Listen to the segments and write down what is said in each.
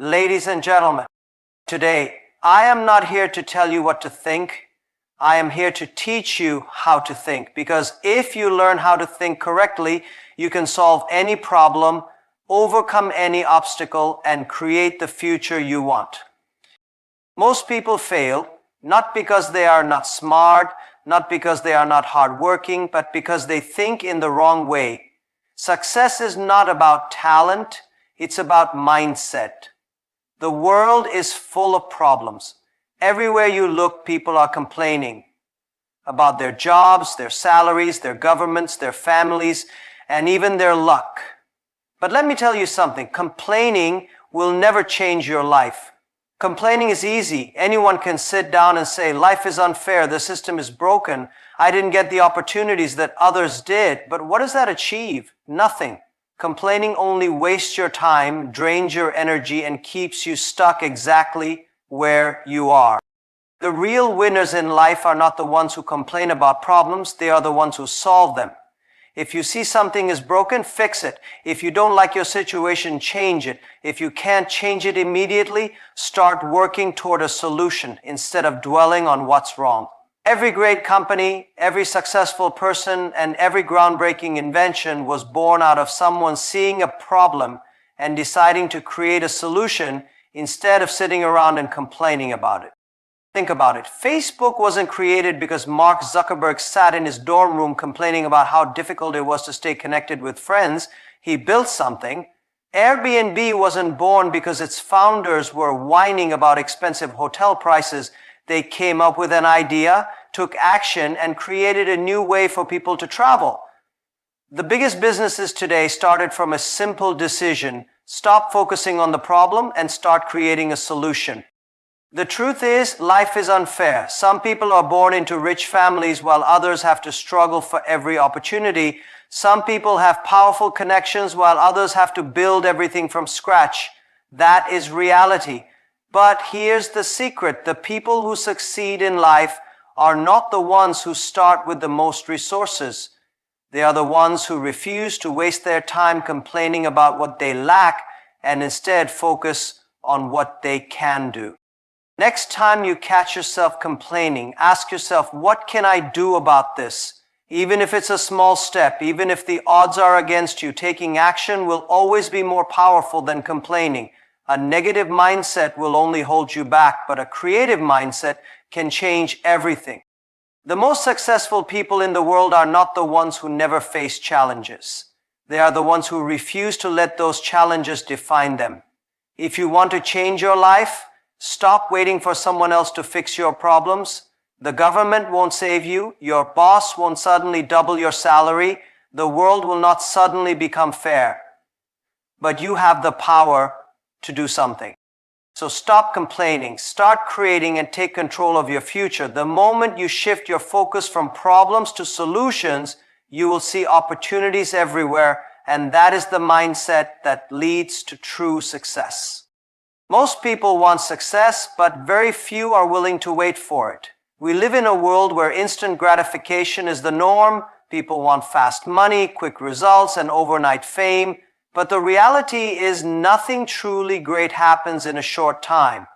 Ladies and gentlemen, today I am not here to tell you what to think. I am here to teach you how to think, because if you learn how to think correctly, you can solve any problem, overcome any obstacle, and create the future you want. Most people fail, not because they are not smart, not because they are not hardworking, but because they think in the wrong way. Success is not about talent, it's about mindset. The world is full of problems. Everywhere you look, people are complaining about their jobs, their salaries, their governments, their families, and even their luck. But let me tell you something, complaining will never change your life. Complaining is easy. Anyone can sit down and say, life is unfair, the system is broken, I didn't get the opportunities that others did. But what does that achieve? Nothing. Complaining only wastes your time, drains your energy, and keeps you stuck exactly where you are. The real winners in life are not the ones who complain about problems, they are the ones who solve them. If you see something is broken, fix it. If you don't like your situation, change it. If you can't change it immediately, start working toward a solution instead of dwelling on what's wrong. Every great company, every successful person, and every groundbreaking invention was born out of someone seeing a problem and deciding to create a solution instead of sitting around and complaining about it. Think about it. Facebook wasn't created because Mark Zuckerberg sat in his dorm room complaining about how difficult it was to stay connected with friends. He built something. Airbnb wasn't born because its founders were whining about expensive hotel prices. They came up with an idea, took action, and created a new way for people to travel. The biggest businesses today started from a simple decision. Stop focusing on the problem and start creating a solution. The truth is, life is unfair. Some people are born into rich families while others have to struggle for every opportunity. Some people have powerful connections while others have to build everything from scratch. That is reality. But here's the secret. The people who succeed in life are not the ones who start with the most resources. They are the ones who refuse to waste their time complaining about what they lack and instead focus on what they can do. Next time you catch yourself complaining, ask yourself, what can I do about this? Even if it's a small step, even if the odds are against you, taking action will always be more powerful than complaining. A negative mindset will only hold you back, but a creative mindset can change everything. The most successful people in the world are not the ones who never face challenges. They are the ones who refuse to let those challenges define them. If you want to change your life, stop waiting for someone else to fix your problems. The government won't save you. Your boss won't suddenly double your salary. The world will not suddenly become fair. But you have the power to do something. So stop complaining, start creating, and take control of your future. The moment you shift your focus from problems to solutions, you will see opportunities everywhere, and that is the mindset that leads to true success. Most people want success, but very few are willing to wait for it. We live in a world where instant gratification is the norm. People want fast money, quick results, and overnight fame. But the reality is nothing truly great happens in a short time.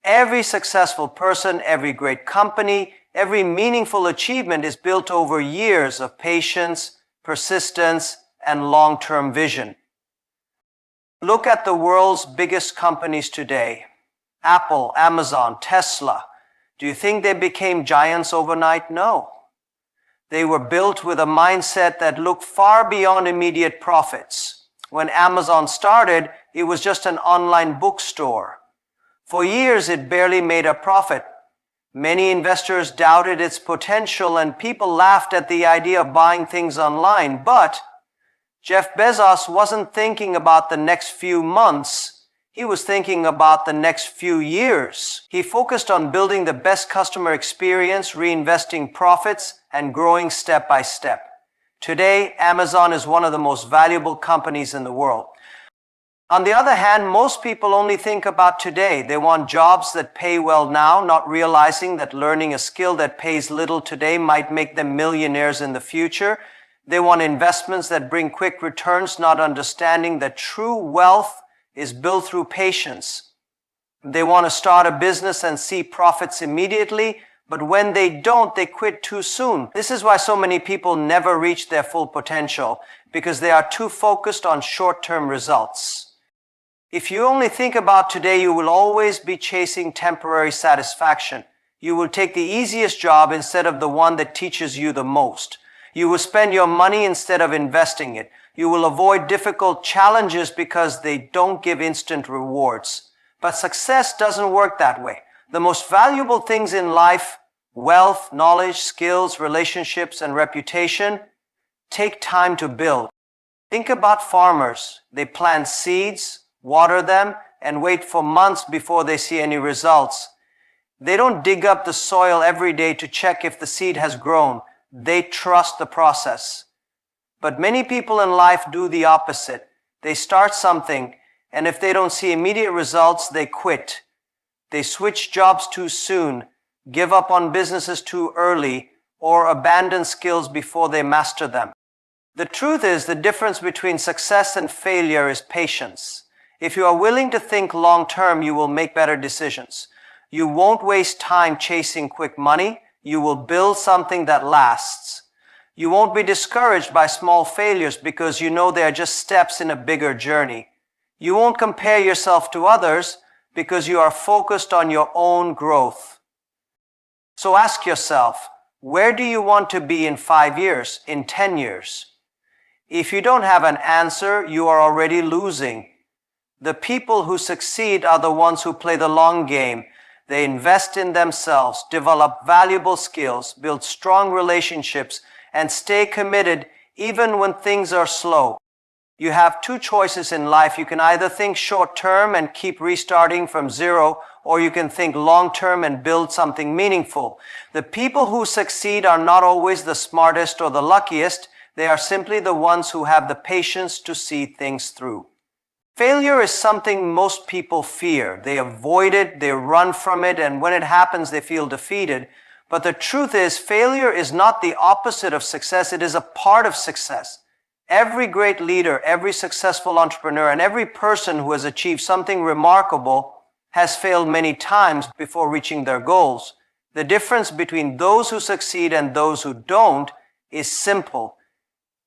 Every successful person, every great company, every meaningful achievement is built over years of patience, persistence, and long-term vision. Look at the world's biggest companies today. Apple, Amazon, Tesla. Do you think they became giants overnight? No. They were built with a mindset that looked far beyond immediate profits. When Amazon started, it was just an online bookstore. For years, it barely made a profit. Many investors doubted its potential, and people laughed at the idea of buying things online. But Jeff Bezos wasn't thinking about the next few months. He was thinking about the next few years. He focused on building the best customer experience, reinvesting profits, and growing step by step. Today, Amazon is one of the most valuable companies in the world. On the other hand, most people only think about today. They want jobs that pay well now, not realizing that learning a skill that pays little today might make them millionaires in the future. They want investments that bring quick returns, not understanding that true wealth is built through patience. They want to start a business and see profits immediately, but when they don't, they quit too soon. This is why so many people never reach their full potential, because they are too focused on short-term results. If you only think about today, you will always be chasing temporary satisfaction. You will take the easiest job instead of the one that teaches you the most. You will spend your money instead of investing it. You will avoid difficult challenges because they don't give instant rewards. But success doesn't work that way. The most valuable things in life, wealth, knowledge, skills, relationships, and reputation, take time to build. Think about farmers. They plant seeds, water them, and wait for months before they see any results. They don't dig up the soil every day to check if the seed has grown. They trust the process. But many people in life do the opposite. They start something, and if they don't see immediate results, they quit. They switch jobs too soon, give up on businesses too early, or abandon skills before they master them. The truth is, the difference between success and failure is patience. If you are willing to think long term, you will make better decisions. You won't waste time chasing quick money. You will build something that lasts. You won't be discouraged by small failures because you know they are just steps in a bigger journey. You won't compare yourself to others because you are focused on your own growth. So ask yourself, where do you want to be in 5 years, in 10 years? If you don't have an answer, you are already losing. The people who succeed are the ones who play the long game. They invest in themselves, develop valuable skills, build strong relationships, and stay committed even when things are slow. You have two choices in life. You can either think short term and keep restarting from zero, or you can think long term and build something meaningful. The people who succeed are not always the smartest or the luckiest. They are simply the ones who have the patience to see things through. Failure is something most people fear. They avoid it, they run from it, and when it happens, they feel defeated. But the truth is, failure is not the opposite of success. It is a part of success. Every great leader, every successful entrepreneur, and every person who has achieved something remarkable has failed many times before reaching their goals. The difference between those who succeed and those who don't is simple.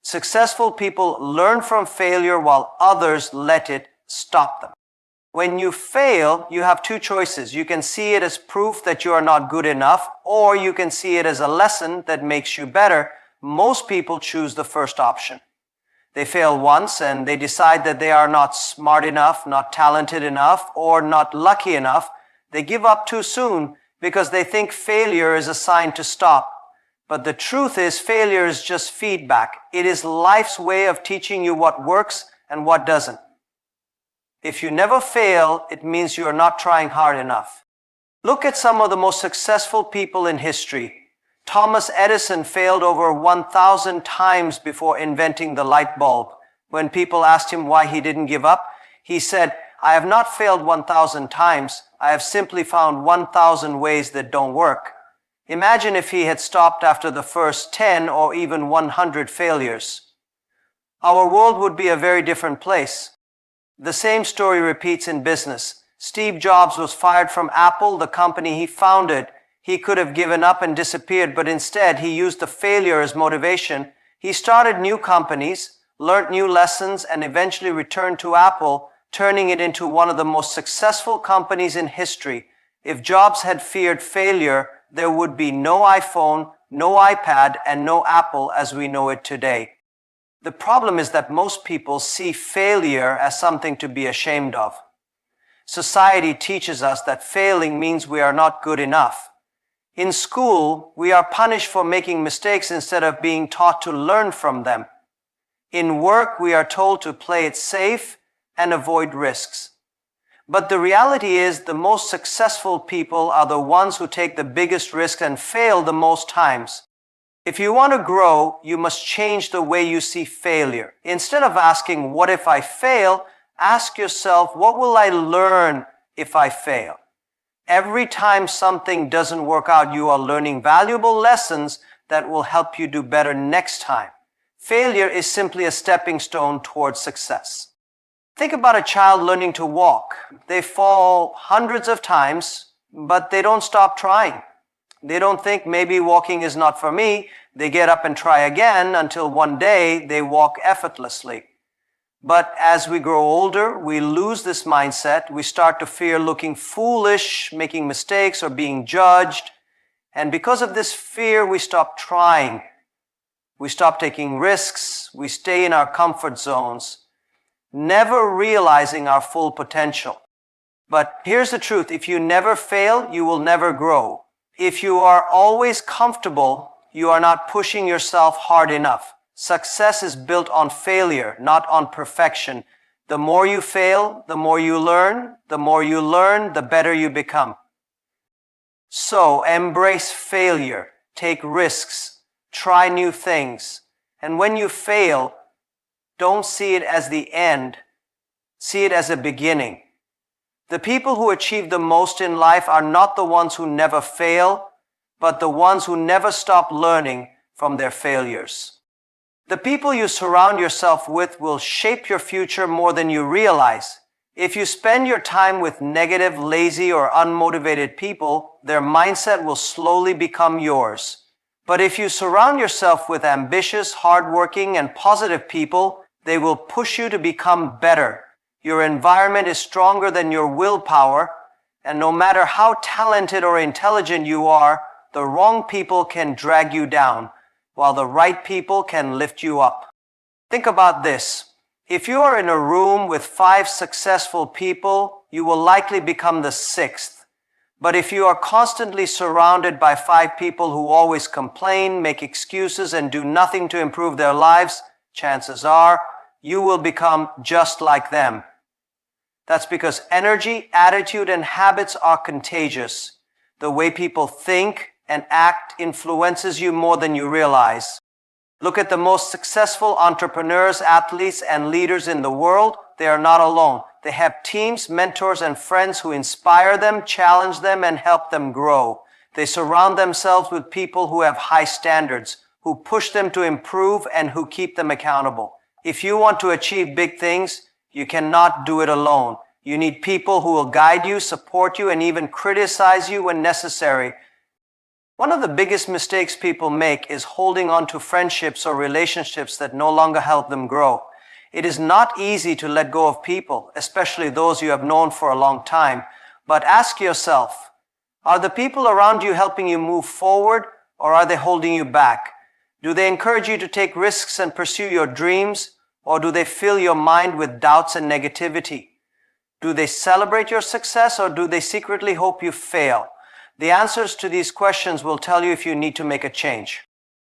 Successful people learn from failure while others let it stop them. When you fail, you have two choices. You can see it as proof that you are not good enough, or you can see it as a lesson that makes you better. Most people choose the first option. They fail once and they decide that they are not smart enough, not talented enough, or not lucky enough. They give up too soon because they think failure is a sign to stop. But the truth is, failure is just feedback. It is life's way of teaching you what works and what doesn't. If you never fail, it means you are not trying hard enough. Look at some of the most successful people in history. Thomas Edison failed over 1,000 times before inventing the light bulb. When people asked him why he didn't give up, he said, "I have not failed 1,000 times. I have simply found 1,000 ways that don't work." Imagine if he had stopped after the first 10 or even 100 failures. Our world would be a very different place. The same story repeats in business. Steve Jobs was fired from Apple, the company he founded. He could have given up and disappeared, but instead he used the failure as motivation. He started new companies, learned new lessons, and eventually returned to Apple, turning it into one of the most successful companies in history. If Jobs had feared failure, there would be no iPhone, no iPad, and no Apple as we know it today. The problem is that most people see failure as something to be ashamed of. Society teaches us that failing means we are not good enough. In school, we are punished for making mistakes instead of being taught to learn from them. In work, we are told to play it safe and avoid risks. But the reality is, the most successful people are the ones who take the biggest risks and fail the most times. If you want to grow, you must change the way you see failure. Instead of asking, "What if I fail?" ask yourself, "What will I learn if I fail?" Every time something doesn't work out, you are learning valuable lessons that will help you do better next time. Failure is simply a stepping stone towards success. Think about a child learning to walk. They fall hundreds of times, but they don't stop trying. They don't think maybe walking is not for me. They get up and try again until one day they walk effortlessly. But as we grow older, we lose this mindset. We start to fear looking foolish, making mistakes, or being judged. And because of this fear, we stop trying. We stop taking risks. We stay in our comfort zones, never realizing our full potential. But here's the truth. If you never fail, you will never grow. If you are always comfortable, you are not pushing yourself hard enough. Success is built on failure, not on perfection. The more you fail, the more you learn. The more you learn, the better you become. So embrace failure, take risks, try new things. And when you fail, don't see it as the end. See it as a beginning. The people who achieve the most in life are not the ones who never fail, but the ones who never stop learning from their failures. The people you surround yourself with will shape your future more than you realize. If you spend your time with negative, lazy, or unmotivated people, their mindset will slowly become yours. But if you surround yourself with ambitious, hardworking, and positive people, they will push you to become better. Your environment is stronger than your willpower, and no matter how talented or intelligent you are, the wrong people can drag you down, while the right people can lift you up. Think about this. If you are in a room with 5 successful people, you will likely become the 6th. But if you are constantly surrounded by 5 people who always complain, make excuses, and do nothing to improve their lives, chances are you will become just like them. That's because energy, attitude, and habits are contagious. The way people think and act influences you more than you realize. Look at the most successful entrepreneurs, athletes, and leaders in the world. They are not alone. They have teams, mentors, and friends who inspire them, challenge them, and help them grow. They surround themselves with people who have high standards, who push them to improve, and who keep them accountable. If you want to achieve big things, you cannot do it alone. You need people who will guide you, support you, and even criticize you when necessary. One of the biggest mistakes people make is holding on to friendships or relationships that no longer help them grow. It is not easy to let go of people, especially those you have known for a long time. But ask yourself, are the people around you helping you move forward, or are they holding you back? Do they encourage you to take risks and pursue your dreams, or do they fill your mind with doubts and negativity? Do they celebrate your success, or do they secretly hope you fail? The answers to these questions will tell you if you need to make a change.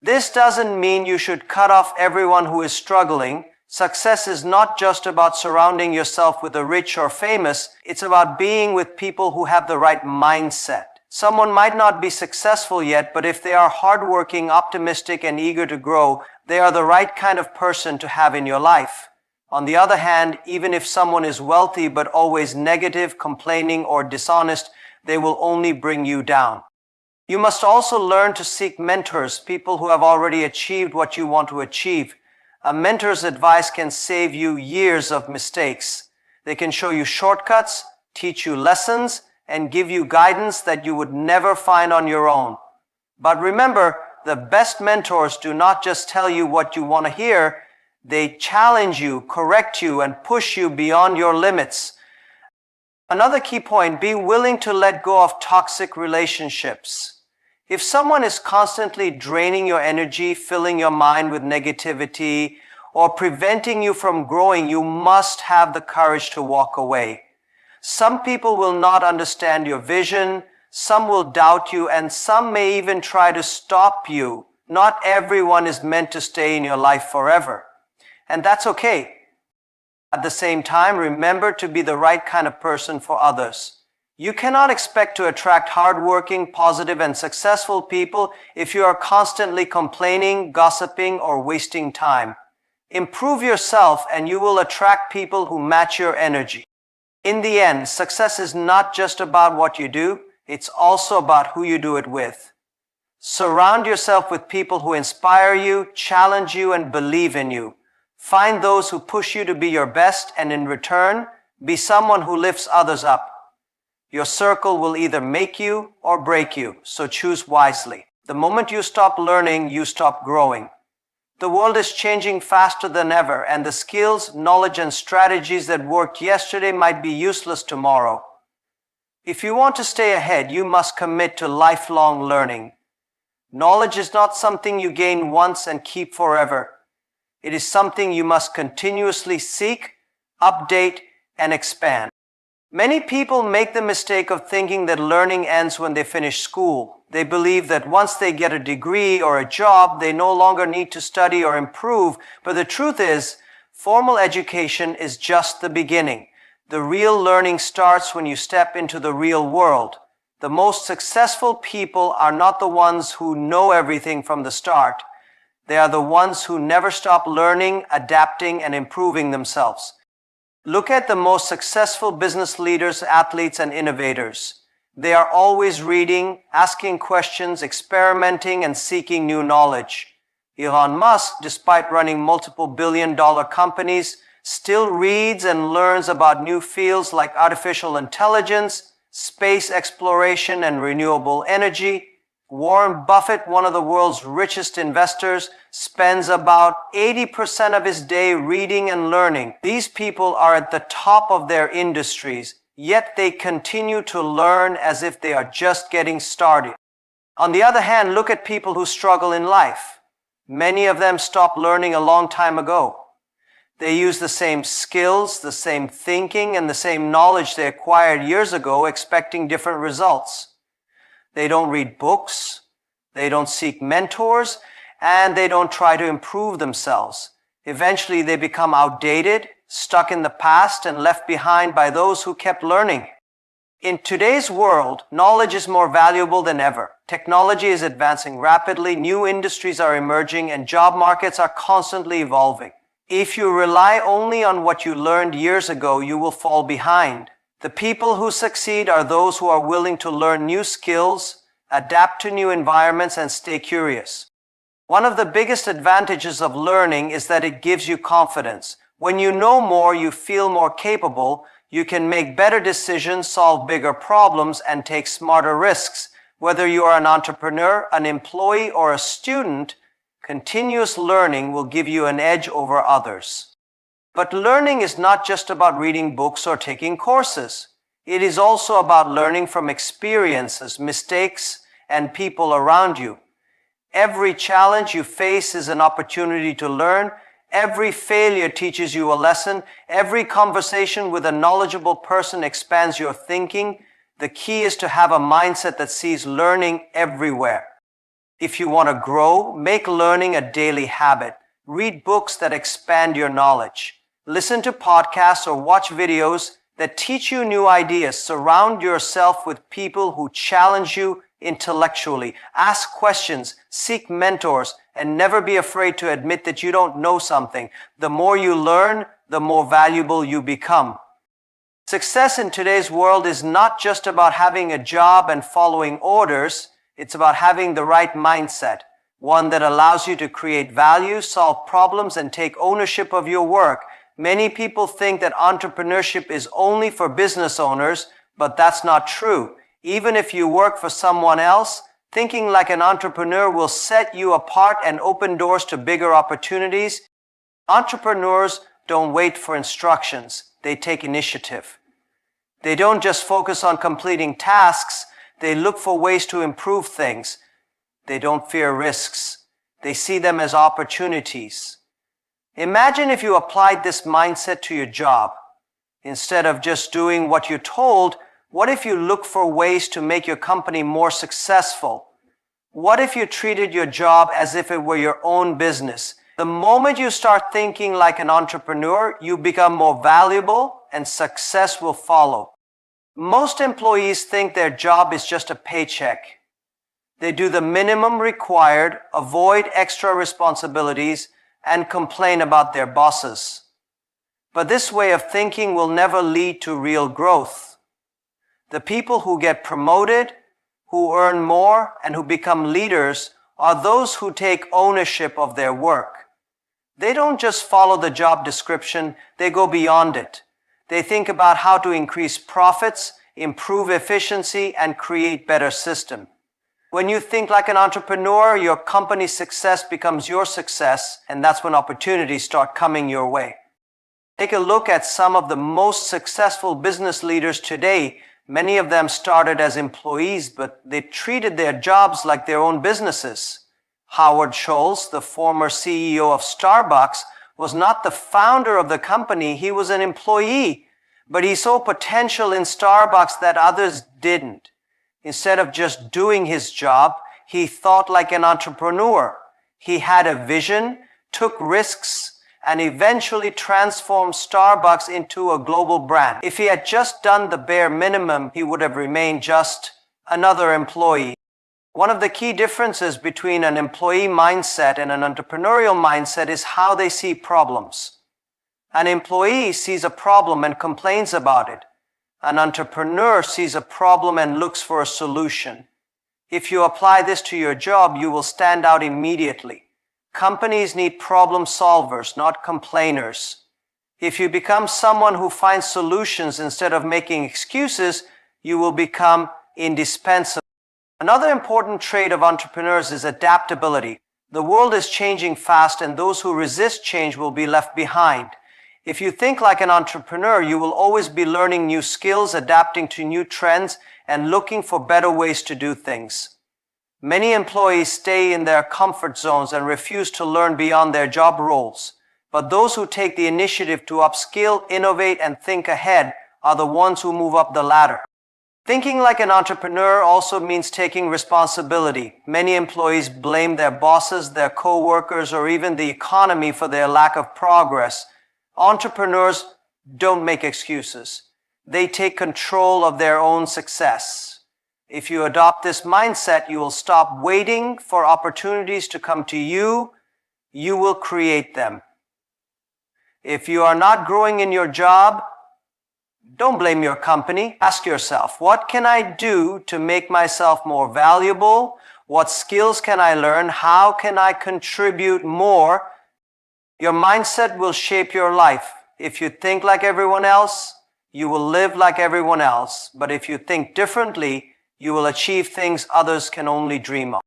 This doesn't mean you should cut off everyone who is struggling. Success is not just about surrounding yourself with the rich or famous. It's about being with people who have the right mindset. Someone might not be successful yet, but if they are hardworking, optimistic, and eager to grow, they are the right kind of person to have in your life. On the other hand, even if someone is wealthy but always negative, complaining, or dishonest, they will only bring you down. You must also learn to seek mentors, people who have already achieved what you want to achieve. A mentor's advice can save you years of mistakes. They can show you shortcuts, teach you lessons, and give you guidance that you would never find on your own. But remember, the best mentors do not just tell you what you want to hear. They challenge you, correct you, and push you beyond your limits. Another key point, be willing to let go of toxic relationships. If someone is constantly draining your energy, filling your mind with negativity, or preventing you from growing, you must have the courage to walk away. Some people will not understand your vision, some will doubt you, and some may even try to stop you. Not everyone is meant to stay in your life forever. And that's okay. At the same time, remember to be the right kind of person for others. You cannot expect to attract hardworking, positive, and successful people if you are constantly complaining, gossiping, or wasting time. Improve yourself and you will attract people who match your energy. In the end, success is not just about what you do, it's also about who you do it with. Surround yourself with people who inspire you, challenge you, and believe in you. Find those who push you to be your best, and in return, be someone who lifts others up. Your circle will either make you or break you, so choose wisely. The moment you stop learning, you stop growing. The world is changing faster than ever, and the skills, knowledge, and strategies that worked yesterday might be useless tomorrow. If you want to stay ahead, you must commit to lifelong learning. Knowledge is not something you gain once and keep forever. It is something you must continuously seek, update, and expand. Many people make the mistake of thinking that learning ends when they finish school. They believe that once they get a degree or a job, they no longer need to study or improve. But the truth is, formal education is just the beginning. The real learning starts when you step into the real world. The most successful people are not the ones who know everything from the start. They are the ones who never stop learning, adapting, and improving themselves. Look at the most successful business leaders, athletes, and innovators. They are always reading, asking questions, experimenting, and seeking new knowledge. Elon Musk, despite running multiple billion-dollar companies, still reads and learns about new fields like artificial intelligence, space exploration, and renewable energy. Warren Buffett, one of the world's richest investors, spends about 80% of his day reading and learning. These people are at the top of their industries, yet they continue to learn as if they are just getting started. On the other hand, look at people who struggle in life. Many of them stopped learning a long time ago. They use the same skills, the same thinking, and the same knowledge they acquired years ago, expecting different results. They don't read books, they don't seek mentors, and they don't try to improve themselves. Eventually, they become outdated, stuck in the past, and left behind by those who kept learning. In today's world, knowledge is more valuable than ever. Technology is advancing rapidly, new industries are emerging, and job markets are constantly evolving. If you rely only on what you learned years ago, you will fall behind. The people who succeed are those who are willing to learn new skills, adapt to new environments, and stay curious. One of the biggest advantages of learning is that it gives you confidence. When you know more, you feel more capable, you can make better decisions, solve bigger problems, and take smarter risks. Whether you are an entrepreneur, an employee, or a student, continuous learning will give you an edge over others. But learning is not just about reading books or taking courses. It is also about learning from experiences, mistakes, and people around you. Every challenge you face is an opportunity to learn. Every failure teaches you a lesson. Every conversation with a knowledgeable person expands your thinking. The key is to have a mindset that sees learning everywhere. If you want to grow, make learning a daily habit. Read books that expand your knowledge. Listen to podcasts or watch videos that teach you new ideas. Surround yourself with people who challenge you intellectually. Ask questions, seek mentors, and never be afraid to admit that you don't know something. The more you learn, the more valuable you become. Success in today's world is not just about having a job and following orders. It's about having the right mindset, one that allows you to create value, solve problems, and take ownership of your work. Many people think that entrepreneurship is only for business owners, but that's not true. Even if you work for someone else, thinking like an entrepreneur will set you apart and open doors to bigger opportunities. Entrepreneurs don't wait for instructions. They take initiative. They don't just focus on completing tasks. They look for ways to improve things. They don't fear risks. They see them as opportunities. Imagine if you applied this mindset to your job. Instead of just doing what you're told, what if you look for ways to make your company more successful? What if you treated your job as if it were your own business? The moment you start thinking like an entrepreneur, you become more valuable and success will follow. Most employees think their job is just a paycheck. They do the minimum required, avoid extra responsibilities, and complain about their bosses. But this way of thinking will never lead to real growth. The people who get promoted, who earn more, and who become leaders are those who take ownership of their work. They don't just follow the job description, they go beyond it. They think about how to increase profits, improve efficiency, and create better systems. When you think like an entrepreneur, your company's success becomes your success, and that's when opportunities start coming your way. Take a look at some of the most successful business leaders today. Many of them started as employees, but they treated their jobs like their own businesses. Howard Schultz, the former CEO of Starbucks, was not the founder of the company, he was an employee, but he saw potential in Starbucks that others didn't. Instead of just doing his job, he thought like an entrepreneur. He had a vision, took risks, and eventually transformed Starbucks into a global brand. If he had just done the bare minimum, he would have remained just another employee. One of the key differences between an employee mindset and an entrepreneurial mindset is how they see problems. An employee sees a problem and complains about it. An entrepreneur sees a problem and looks for a solution. If you apply this to your job, you will stand out immediately. Companies need problem solvers, not complainers. If you become someone who finds solutions instead of making excuses, you will become indispensable. Another important trait of entrepreneurs is adaptability. The world is changing fast, and those who resist change will be left behind. If you think like an entrepreneur, you will always be learning new skills, adapting to new trends, and looking for better ways to do things. Many employees stay in their comfort zones and refuse to learn beyond their job roles. But those who take the initiative to upskill, innovate, and think ahead are the ones who move up the ladder. Thinking like an entrepreneur also means taking responsibility. Many employees blame their bosses, their co-workers, or even the economy for their lack of progress. Entrepreneurs don't make excuses. They take control of their own success. If you adopt this mindset, you will stop waiting for opportunities to come to you. You will create them. If you are not growing in your job, don't blame your company. Ask yourself, what can I do to make myself more valuable? What skills can I learn? How can I contribute more? Your mindset will shape your life. If you think like everyone else, you will live like everyone else. But if you think differently, you will achieve things others can only dream of.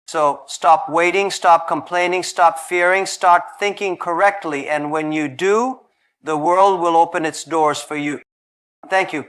So stop waiting, stop complaining, stop fearing, start thinking correctly. And when you do, the world will open its doors for you. Thank you.